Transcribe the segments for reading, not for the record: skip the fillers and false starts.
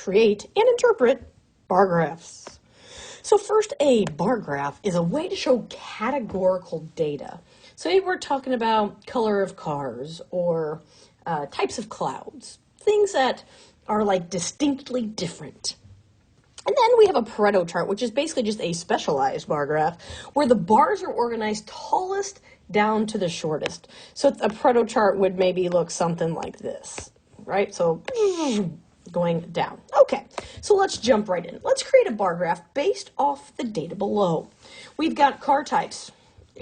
create and interpret bar graphs. So first, a bar graph is a way to show categorical data. So maybe we're talking about color of cars or types of clouds, things that are like distinctly different. And then we have a Pareto chart, which is basically just a specialized bar graph where the bars are organized tallest down to the shortest. So a Pareto chart would maybe look something like this, right? So going down. Okay, so let's jump right in. Let's create a bar graph based off the data below. We've got car types.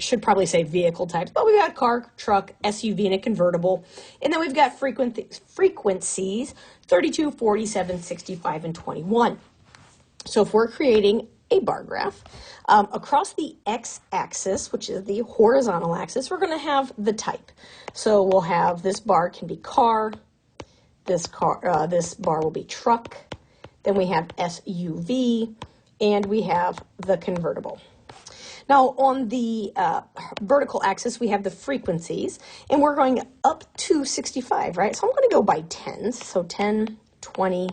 Should probably say vehicle types, but we've got car, truck, SUV, and a convertible. And then we've got frequencies, 32, 47, 65, and 21. So if we're creating a bar graph, across the x-axis, which is the horizontal axis, we're going to have the type. So we'll have this bar can be car, this bar will be truck, then we have SUV, and we have the convertible. Now on the vertical axis, we have the frequencies, and we're going up to 65, right? So I'm going to go by tens, so 10, 20,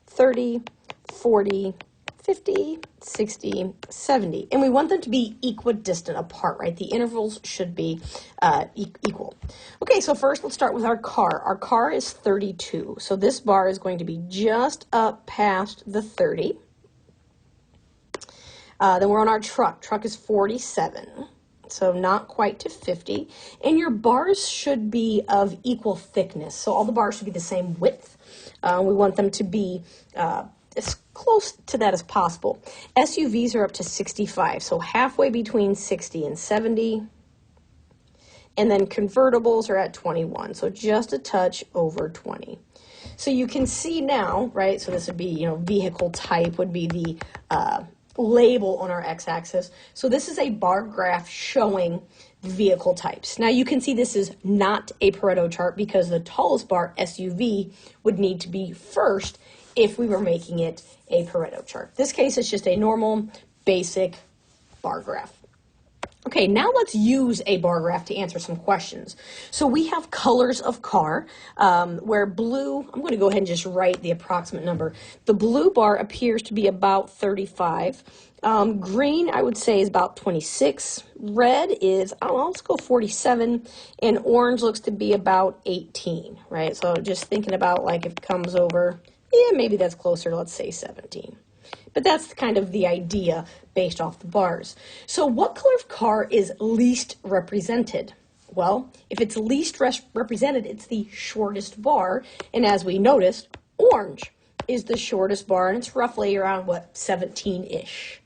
30, 40, 50, 60, 70. And we want them to be equidistant apart, right? The intervals should be equal. Okay, so first let's start with our car. Our car is 32. So this bar is going to be just up past the 30. Then we're on our truck. Truck is 47. So not quite to 50. And your bars should be of equal thickness. So all the bars should be the same width. We want them to be as close to that as possible. SUVs are up to 65, so halfway between 60 and 70. And then convertibles are at 21, so just a touch over 20. So you can see now, right, so this would be, vehicle type would be the label on our x-axis. So this is a bar graph showing vehicle types. Now you can see this is not a Pareto chart because the tallest bar, SUV, would need to be first if we were making it a Pareto chart. This case, it's just a normal, basic bar graph. Okay, now let's use a bar graph to answer some questions. So we have colors of car, where blue, I'm going to go ahead and just write the approximate number. The blue bar appears to be about 35. Green, I would say, is about 26. Red is, I don't know, let's go 47. And orange looks to be about 18, right? So just thinking about like if it comes over, yeah, maybe that's closer to, let's say, 17. But that's kind of the idea based off the bars. So what color of car is least represented? Well, if it's least represented, it's the shortest bar. And as we noticed, orange is the shortest bar, and it's roughly around, 17-ish.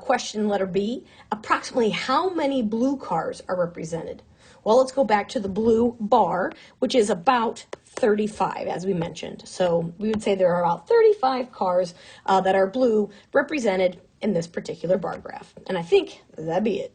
Question letter B, approximately how many blue cars are represented? Well, let's go back to the blue bar, which is about 35, as we mentioned. So we would say there are about 35 cars that are blue represented in this particular bar graph. And I think that'd be it.